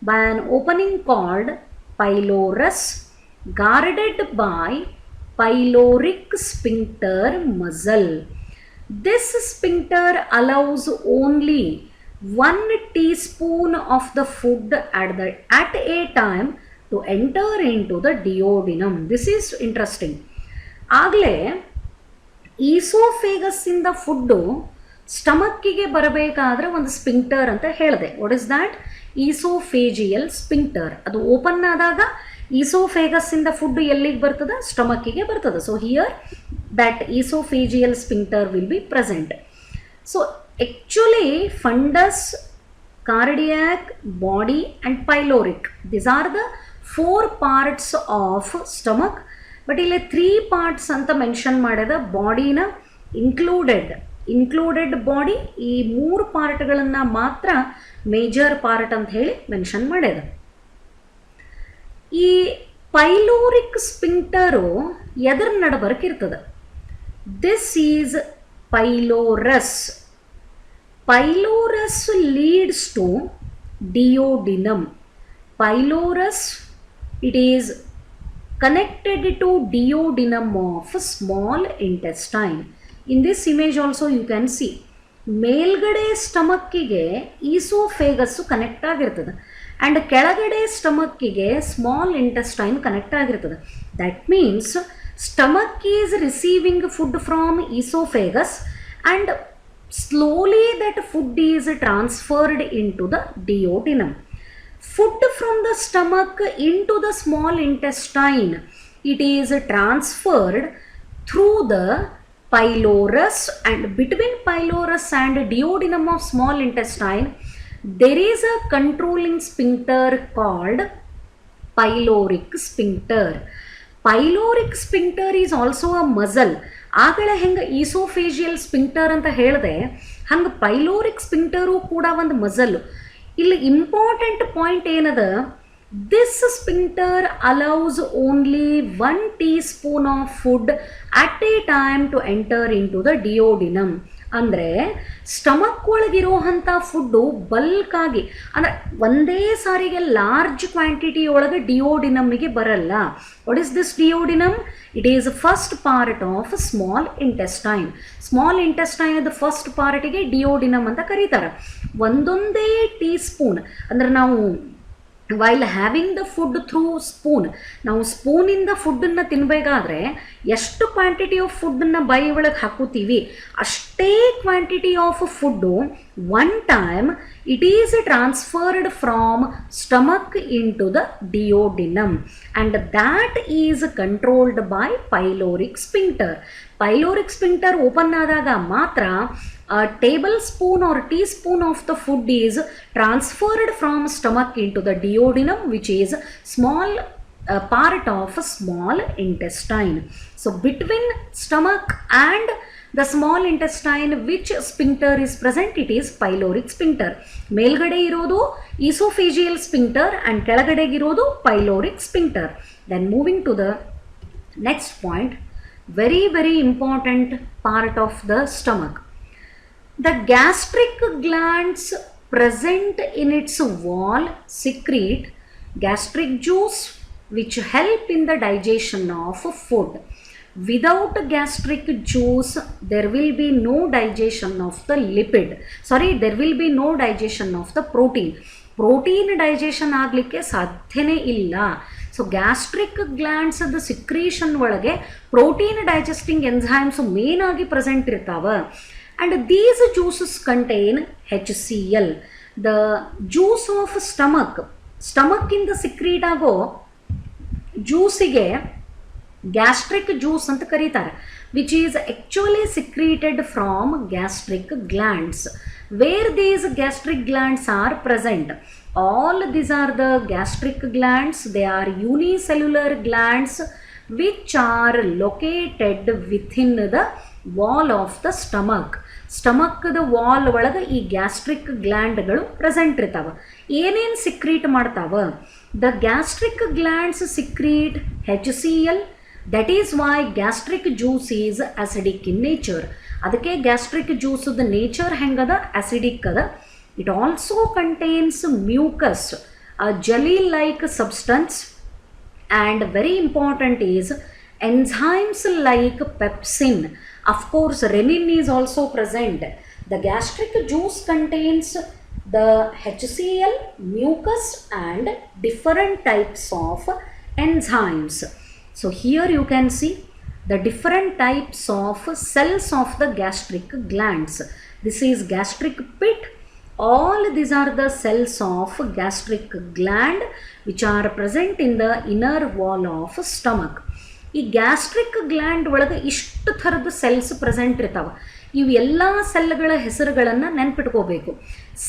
by an opening called pylorus, guarded by pyloric sphincter muscle. This sphincter allows only 1 teaspoon of the food at a time to enter into the duodenum. This is interesting. ಆಗಲೇ oesophagus ಇಂದ food ಸ್ಟಮಕ್ಕಿಗೆ ಬರಬೇಕಾದ್ರೆ ಒಂದು sphincter ಅಂತ ಹೇಳಿದೆ. What is that? Oesophageal sphincter. ಅದು open ಆದಾಗ oesophagus ಇಂದ ಫುಡ್ ಎಲ್ಲಿಗೆ ಬರ್ತದೆ? ಸ್ಟಮಕ್ಕಿಗೆ ಬರ್ತದೆ. So here that esophageal sphincter will be present. So actually fundus, cardiac, body and pyloric, these are the 4 parts of stomach. But ಇಲ್ಲಿ 3 parts ಅಂತ mention ಮಾಡಿದ. ಬಾಡಿನ ಇನ್ಕ್ಲೂಡೆಡ್ ಬಾಡಿ, ಈ 3 ಪಾರ್ಟ್ಗಳನ್ನು ಮಾತ್ರ ಮೇಜರ್ ಪಾರ್ಟ್ ಅಂತ ಹೇಳಿ ಮೆನ್ಷನ್ ಮಾಡಿದ. ಈ ಪೈಲೋರಿಕ್ ಸ್ಪಿಂಕ್ಟರು ಎದರ ನಡಬರ್ಕಿರ್ತದೆ? This is pylorus. Pylorus leads to duodenum. Pylorus, it is connected to duodenum of small intestine. In this image also you can see ಮೇಲ್ಗಡೆ ಸ್ಟಮಕ್ಕಿಗೆ ಈಸೋಫೇಗಸ್ ಕನೆಕ್ಟ್ ಆಗಿರ್ತದೆ ಆ್ಯಂಡ್ ಕೆಳಗಡೆ ಸ್ಟಮಕ್ಕಿಗೆ small intestine connect ಆಗಿರ್ತದೆ. That means stomach is receiving food from oesophagus and slowly that food is transferred into the duodenum. Food from the stomach into the small intestine, it is transferred through the pylorus, and between pylorus and duodenum of small intestine there is a controlling sphincter called pyloric sphincter. Pyloric sphincter is also a muscle. ಆಗಲೇ ಹೆಂಗೆ oesophageal sphincter ಅಂತ ಹೇಳಿದೆ ಹಂಗೆ ಪೈಲೋರಿಕ್ ಸ್ಪಿಂಕ್ಟರು ಕೂಡ ಒಂದು muscle. ಇಲ್ಲಿ important point ಏನದ, this sphincter allows only 1 teaspoon of food at a time to enter into the duodenum. ಅಂದರೆ ಸ್ಟಮಕ್ ಒಳಗಿರುವಂಥ ಫುಡ್ಡು ಬಲ್ಕಾಗಿ ಅಂದರೆ ಒಂದೇ ಸಾರಿಗೆ ಲಾರ್ಜ್ ಕ್ವಾಂಟಿಟಿ ಒಳಗೆ ಡಿಯೋಡಿನಮ್ಮಿಗೆ ಬರಲ್ಲ. What is this duodenum? It is first part of small intestine. Small intestine first ಪಾರ್ಟಿಗೆ ಡಿಯೋಡಿನಮ್ ಅಂತ ಕರೀತಾರೆ. ಒಂದೊಂದೇ ಟೀ ಸ್ಪೂನ್ ಅಂದರೆ ನಾವು while having the food through spoon, ನಾವು ಸ್ಪೂನಿಂದ ಫುಡ್ಡನ್ನು ತಿನ್ನಬೇಕಾದ್ರೆ ಎಷ್ಟು ಕ್ವಾಂಟಿಟಿ ಆಫ್ ಫುಡ್ಡನ್ನು ಬಾಯಿ ಒಳಗೆ ಹಾಕುತ್ತೀವಿ ಅಷ್ಟೇ quantity of food one time it is transferred from stomach into the duodenum and that is controlled by pyloric sphincter. Pyloric sphincter open ಆದಾಗ ಮಾತ್ರ a tablespoon or teaspoon of the food is transferred from stomach into the duodenum, which is small part of a small intestine. So between stomach and the small intestine, which sphincter is present? It is pyloric sphincter. ಮೇಲ್ಗಡೆ ಇರೋದು esophageal sphincter and ಕೆಳಗಡೆ ಇರೋದು pyloric sphincter. Then moving to the next point, very important part of the stomach. The gastric glands present in its wall secrete gastric juice which help in the digestion of food. Without gastric juice there will be no digestion of the lipid. There will be no digestion of the protein. Protein digestion ಆಗಲಿಕ್ಕೆ ಸಾಧ್ಯನೇ ಇಲ್ಲ. So gastric glands the secretion ಒಳಗೆ protein digesting enzymes main ಆಗಿ present ಇರ್ತಾವೆ. And these juices contain HCl. The juice of stomach ಇಂದ secrete ಆಗೋ ಜ್ಯೂಸಿಗೆ gastric juice ಅಂತ ಕರೀತಾರೆ, which is actually secreted from gastric glands. Where these gastric glands are present? All these are the gastric glands. They are unicellular glands which are located within the wall of the stomach. ಸ್ಟಮಕ್ದ wall ಒಳಗೆ ಈ gastric ಗ್ಲ್ಯಾಂಡ್ಗಳು present ಇರ್ತಾವೆ. ಏನೇನು secrete ಮಾಡ್ತಾವೆ? The gastric glands secrete HCl. That is why gastric juice is acidic in nature. ಅದಕ್ಕೆ gastric ಜ್ಯೂಸದ nature ಹೆಂಗದ? ಅಸಿಡಿಕ್ ಅದ. It also contains mucus, a jelly-like substance, and very important is enzymes like pepsin. Of course, renin is also present. The gastric juice contains the HCl, mucus, and different types of enzymes. So here you can see the different types of cells of the gastric glands. This is gastric pit. All these are the cells of gastric gland which are present in the inner wall of stomach. ಈ gastric gland ಒಳಗೆ ಇಷ್ಟು ಥರದ cells present ಇರ್ತಾವೆ. ಇವೆಲ್ಲ ಸೆಲ್ಗಳ ಹೆಸರುಗಳನ್ನು ನೆನ್ಪಿಟ್ಕೋಬೇಕು.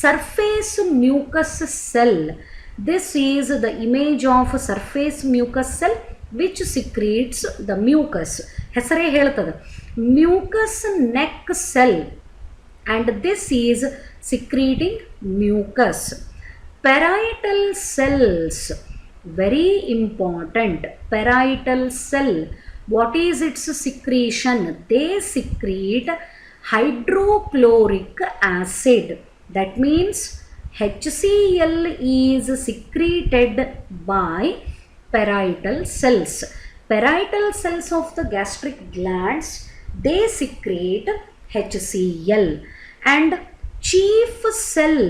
Surface mucous cell, this is the image of surface mucous cell which secretes the mucus. ಹೆಸರೇ ಹೇಳ್ತದೆ. Mucous neck cell and this is secreting mucus. Parietal cells, very important. Parietal cell, what is its secretion? They secrete hydrochloric acid. That means HCl is secreted by parietal cells. Parietal cells of the gastric glands, they secrete HCl. And chief cell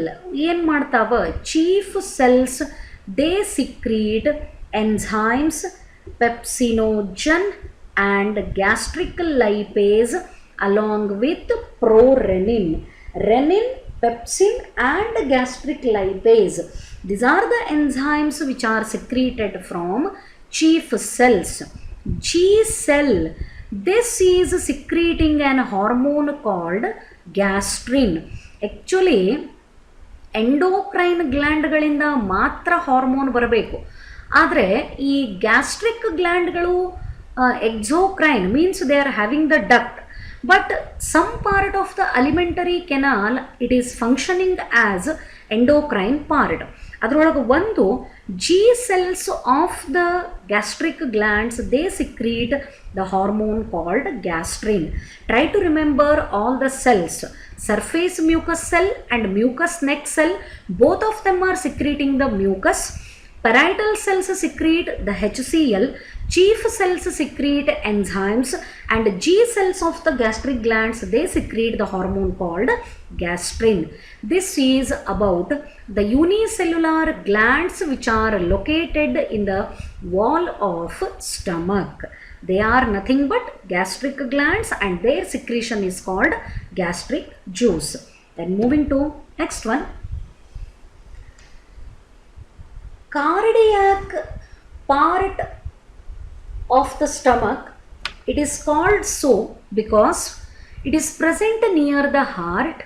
ಏನು ಮಾಡ್ತಾವ, chief cells they secrete enzymes, pepsinogen and gastric lipase along with prorenin. Renin, pepsin and gastric lipase. These are the enzymes which are secreted from chief cells. G cell, this is secreting an hormone called gastrin. Actually endocrine ಗ್ಲ್ಯಾಂಡ್ಗಳಿಂದ ಮಾತ್ರ hormone ಬರಬೇಕು. ಆದರೆ ಈ gastric ಗ್ಲ್ಯಾಂಡ್ಗಳು exocrine means they are having the duct, but some part of the alimentary canal it is functioning as endocrine part. ಅದರೊಳಗೆ ಒಂದು G cells of the gastric glands, they secrete the hormone called gastrin. Try to remember all the cells. Surface mucus cell and mucous neck cell, both of them are secreting the mucus. Parietal cells secrete the HCl, chief cells secrete enzymes, and G cells of the gastric glands, they secrete the hormone called gastrin. This is about the unicellular glands which are located in the wall of stomach. They are nothing but gastric glands and their secretion is called gastric juice. Then moving to next one. Cardiac part of the stomach, it is called so because it is present near the heart.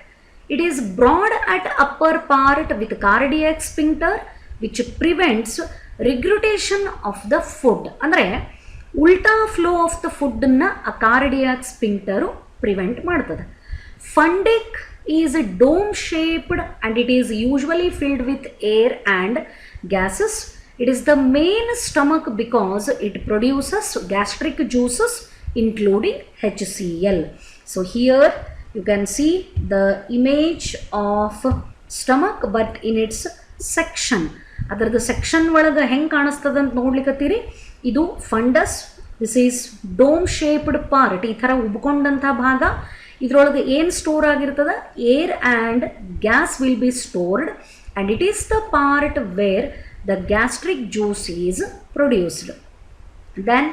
It is broad at upper part with cardiac sphincter which prevents regurgitation of the food. ಅಂದರೆ ಉಲ್ಟಾ flow of the ಫುಡ್ಡನ್ನು ಆ cardiac ಸ್ಪಿಂಕ್ಟರು prevent ಮಾಡ್ತದೆ. ಫಂಡಿಕ್ is dome shaped and it is usually filled with air and gases. It is the main stomach because it produces gastric juices including HCl. So here you can see the image of stomach but in its section. ಅದರದ್ದು section ಒಳಗೆ ಹೆಂಗೆ ಕಾಣಿಸ್ತದೆ ಅಂತ ನೋಡ್ಲಿಕ್ಕತ್ತೀರಿ. ಇದು fundus, this is dome shaped part, ಈ ಥರ ಉಬ್ಕೊಂಡಂಥ ಭಾಗ. ಇದರೊಳಗೆ ಏನು ಸ್ಟೋರ್ ಆಗಿರ್ತದೆ, air and gas will be stored and it is the part where the gastric juice is produced. Then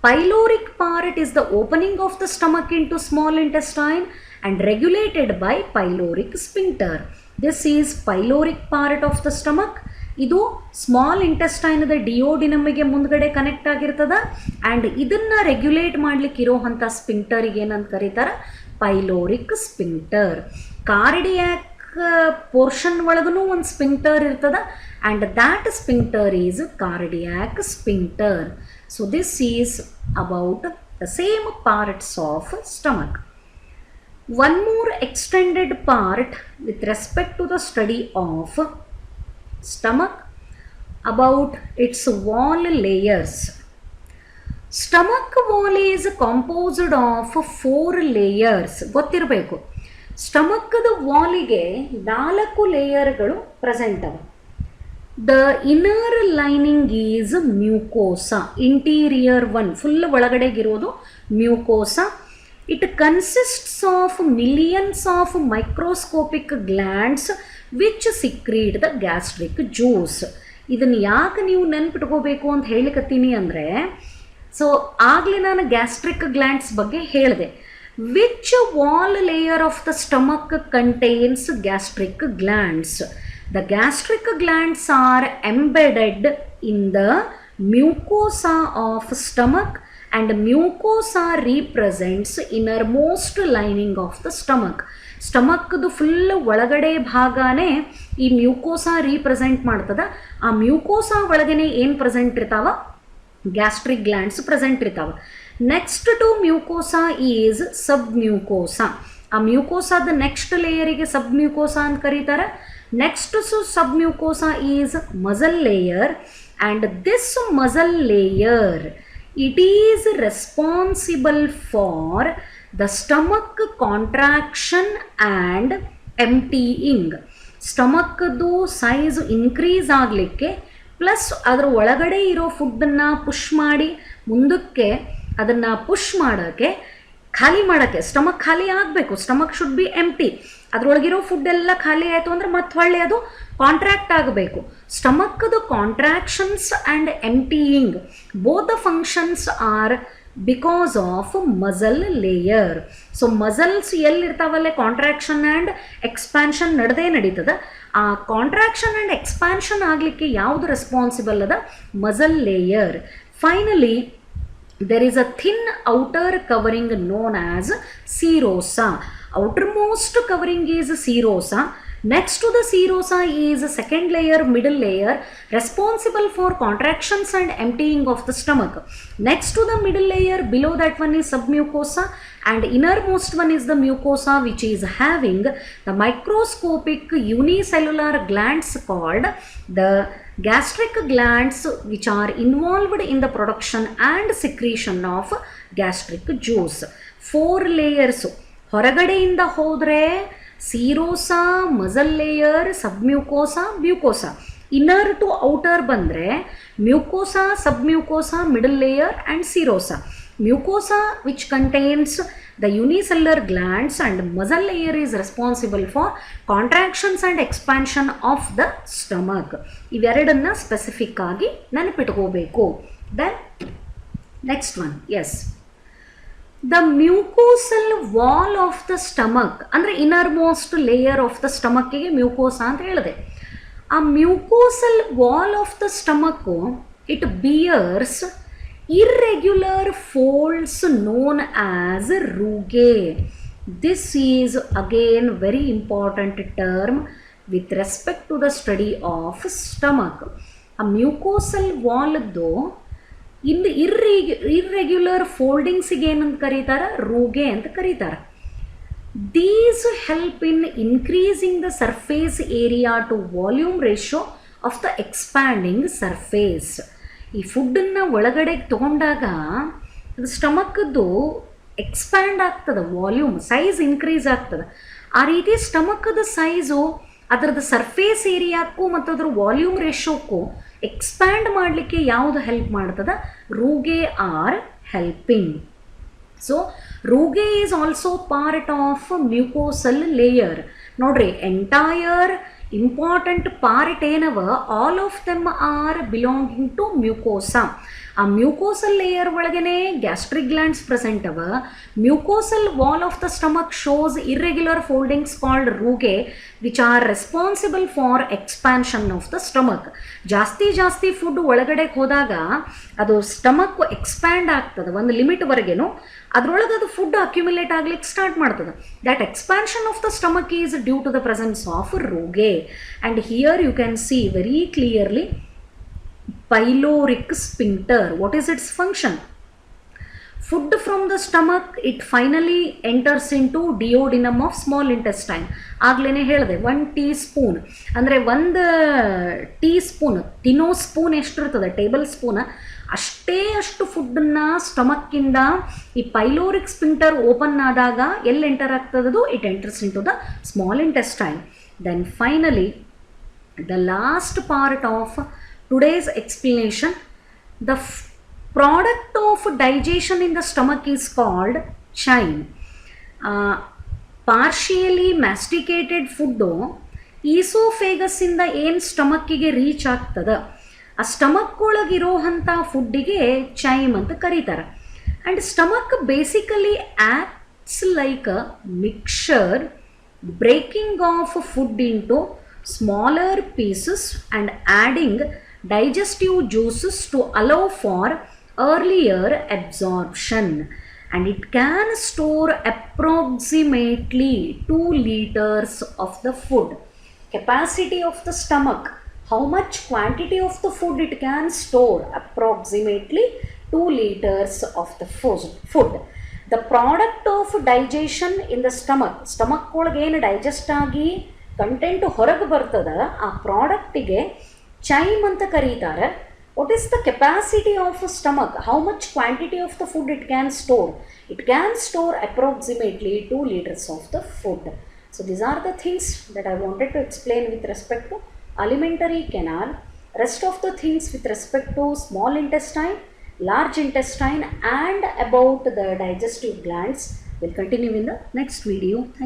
pyloric part is the opening of the stomach into small intestine and regulated by pyloric sphincter. This is pyloric part of the stomach. ಇದು small ಇಂಟೆಸ್ಟೈನದ ಡಿಯೋಡಿನಮ್ಗೆ ಮುಂದ್ಗಡೆ connect ಆಗಿರ್ತದ and ಇದನ್ನು regulate ಮಾಡ್ಲಿಕ್ಕೆ ಇರೋವಂಥ ಸ್ಪಿಂಕ್ಟರಿಗೆ ಏನಂತ ಕರೀತಾರೆ, ಪೈಲೋರಿಕ್ sphincter. Cardiac portion ಒಳಗೂ ಒಂದು ಸ್ಪಿಂಕ್ಟರ್ ಇರ್ತದ and that sphincter is cardiac sphincter. So this is about the same parts of stomach. One more extended part with respect to the study of stomach about its wall layers. Stomach wall is composed of 4 layers. ಗೊತ್ತಿರಬೇಕು, ಸ್ಟಮಕ್ದ ವಾಲಿಗೆ 4 ಲೇಯರ್ಗಳು present ಅವ. The inner lining is mucosa, interior one full ಒಳಗಡೆಗಿರೋದು mucosa. It consists of millions of microscopic glands which secrete the gastric juice. ಇದನ್ನು ಯಾಕೆ ನೀವು ನೆನ್ಪಿಟ್ಕೋಬೇಕು ಅಂತ ಹೇಳಿಕತ್ತೀನಿ ಅಂದರೆ, ಸೊ ಆಗಲೇ ನಾನು ಗ್ಯಾಸ್ಟ್ರಿಕ್ ಗ್ಲ್ಯಾಂಡ್ಸ್ ಬಗ್ಗೆ ಹೇಳಿದೆ. Which wall layer of the stomach contains gastric glands? The gastric glands are embedded in the mucosa of stomach and mucosa represents innermost lining of the stomach. ಸ್ಟಮಕ್ದು ಫುಲ್ ಒಳಗಡೆ ಭಾಗನೇ ಈ ಮ್ಯೂಕೋಸಾ represent ಮಾಡ್ತದ. ಆ ಮ್ಯೂಕೋಸಾ ಒಳಗನೆ ಏನು present ಇರ್ತಾವ, ಗ್ಯಾಸ್ಟ್ರಿಕ್ ಗ್ಲ್ಯಾಂಡ್ಸ್ ಪ್ರೆಸೆಂಟ್ ಇರ್ತಾವ. Next to mucosa is submucosa. ಆ ಮ್ಯೂಕೋಸಾದ ನೆಕ್ಸ್ಟ್ ಲೇಯರಿಗೆ ಸಬ್ ಮ್ಯೂಕೋಸಾ ಅಂತ ಕರೀತಾರೆ. Next submucosa is muscle layer and this muscle layer it is responsible for the stomach contraction and emptying. ಸ್ಟಮಕ್ದು size increase ಆಗಲಿಕ್ಕೆ plus ಅದರ ಒಳಗಡೆ ಇರೋ ಫುಡ್ಡನ್ನು ಪುಷ್ ಮಾಡಿ ಮುಂದಕ್ಕೆ ಅದನ್ನು ಪುಷ್ ಮಾಡೋಕ್ಕೆ, ಖಾಲಿ ಮಾಡೋಕ್ಕೆ, ಸ್ಟಮಕ್ ಖಾಲಿ ಆಗಬೇಕು. Stomach should be empty. ಅದರೊಳಗಿರೋ ಫುಡ್ ಎಲ್ಲ ಖಾಲಿ ಆಯಿತು ಅಂದರೆ ಮತ್ತೆ ಹೊಳ್ಳಿ ಅದು ಕಾಂಟ್ರಾಕ್ಟ್ ಆಗಬೇಕು. ಸ್ಟಮಕ್ದು contractions and emptying both the functions are because of muscle layer. So muscles ಎಲ್ಲಿರ್ತಾವಲ್ಲೇ ಕಾಂಟ್ರಾಕ್ಷನ್ ಆ್ಯಂಡ್ ಎಕ್ಸ್ಪ್ಯಾನ್ಷನ್ ನಡೀತದೆ. ಆ ಕಾಂಟ್ರಾಕ್ಷನ್ ಆ್ಯಂಡ್ ಎಕ್ಸ್ಪ್ಯಾನ್ಷನ್ ಆಗಲಿಕ್ಕೆ ಯಾವುದು ರೆಸ್ಪಾನ್ಸಿಬಲ್ ಅದ? Muscle layer. Finally there is a thin outer covering known as serosa. Outermost covering is serosa. Next to the serosa is a second layer, middle layer, responsible for contractions and emptying of the stomach. Next to the middle layer, below that one is submucosa, and innermost one is the mucosa, which is having the microscopic unicellular glands called the gastric glands, which are involved in the production and secretion of gastric juice. 4 layers. ಹೊರಗಡೆಯಿಂದ ಹೋದರೆ serosa, muscle layer, submucosa, mucosa. Inner to outer ಬಂದರೆ mucosa, submucosa, middle layer and serosa. Mucosa, which contains the unicellular glands, and muscle layer is responsible for contractions and expansion of the stomach. ಇವೆರಡನ್ನ specific ಆಗಿ ನೆನಪಿಟ್ಕೋಬೇಕು. Then next one, yes, the mucosal wall of the stomach ಅಂದರೆ innermost layer of the ಸ್ಟಮಕ್ಕಿಗೆ mucosa ಅಂತ ಹೇಳಿದೆ. ಆ mucosal wall of the stomach it bears irregular folds known as rugae. This is again very important term with respect to the study of stomach. A mucosal wall do in irregular foldings ಏನಂತ ಕರೀತಾರೆ? ರೂಗೆ ಅಂತ ಕರೀತಾರೆ. These help in increasing the surface area to volume ratio of the expanding surface. ಈ ಫುಡ್ಡನ್ನು ಒಳಗಡೆ ತೊಗೊಂಡಾಗ ಸ್ಟಮಕ್ದು expand ಆಗ್ತದೆ, volume size increase ಆಗ್ತದೆ. ಆ ರೀತಿ ಸ್ಟಮಕ್ದ ಸೈಜು ಅದರದ್ದು ಸರ್ಫೇಸ್ ಏರಿಯಾಕ್ಕೂ ಮತ್ತು ಅದ್ರ ವಾಲ್ಯೂಮ್ ರೇಷೋಕ್ಕೂ ಎಕ್ಸ್ಪ್ಯಾಂಡ್ ಮಾಡಲಿಕ್ಕೆ ಯಾವುದು ಹೆಲ್ಪ್ ಮಾಡ್ತದೆ? Rugae are helping. So rugae is also part of mucosal layer. ನೋಡ್ರಿ, ಎಂಟೈರ್ ಇಂಪಾರ್ಟೆಂಟ್ ಪಾರ್ಟ್ ಏನವ, all of them are belonging to mucosa. ಆ ಮ್ಯೂಕೋಸಲ್ ಲೇಯರ್ ಒಳಗೇ ಗ್ಯಾಸ್ಟ್ರಿಕ್ ಗ್ಲ್ಯಾಂಡ್ಸ್ ಪ್ರೆಸೆಂಟ್ ಅವ. Mucosal wall of the stomach shows irregular foldings called rugae, which are responsible for expansion of the stomach. ಜಾಸ್ತಿ food ಒಳಗಡೆ ಹೋದಾಗ ಅದು stomach expand ಆಗ್ತದೆ ಒಂದು ಲಿಮಿಟ್ವರೆಗೇನು. ಅದರೊಳಗೆ ಅದು ಫುಡ್ ಅಕ್ಯುಮುಲೇಟ್ ಆಗ್ಲಿಕ್ಕೆ ಸ್ಟಾರ್ಟ್ ಮಾಡ್ತದೆ. That expansion of the stomach is due to the presence of rugae. And here you can see very clearly pyloric sphincter. What is its function? Food from the stomach, it finally enters into duodenum of small intestine. ಆಗ್ಲೇ ಹೇಳಿದೆ 1 teaspoon ಅಂದರೆ 1 teaspoon, ತಿನ್ನೋ spoon ಎಷ್ಟಿರ್ತದೆ, table spoon, ಅಷ್ಟು ಫುಡ್ಡನ್ನು ಸ್ಟಮಕ್ಕಿಂದ ಈ ಪೈಲೋರಿಕ್ sphincter open ಆದಾಗ ಎಲ್ಲಿ enter ಆಗ್ತದದು? It enters into the small intestine. Then finally the last part of today's explanation, the product of digestion in the stomach is called chyme. Partially masticated food oesophagus ಇಂದ ಏನು ಸ್ಟಮಕ್ಕಿಗೆ reach ಆಗ್ತದ, ಆ stomach ಒಳಗಿರೋ ಅಂಥ ಫುಡ್ಡಿಗೆ chime ಅಂತ ಕರೀತಾರೆ. And stomach basically acts like a mixture breaking of food into smaller pieces and adding digestive juices to allow for earlier absorption, and it can store approximately 2 liters of the food. Capacity of the stomach, how much quantity of the food it can store? Approximately 2 liters of the food. The product of digestion in the stomach ಒಳಗೆ ಏನು digest ಆಗಿ content ಹೊರಗೆ ಬರ್ತದ, ಆ ಪ್ರಾಡಕ್ಟಿಗೆ chime ಅಂತ ಕರೀತಾರೆ. What is the capacity of a stomach? How much quantity of the food it can store? It can store approximately 2 liters of the food. So these are the things that I wanted to explain with respect to alimentary canal. Rest of the things with respect to small intestine, large intestine and about the digestive glands will continue in the next video. Thank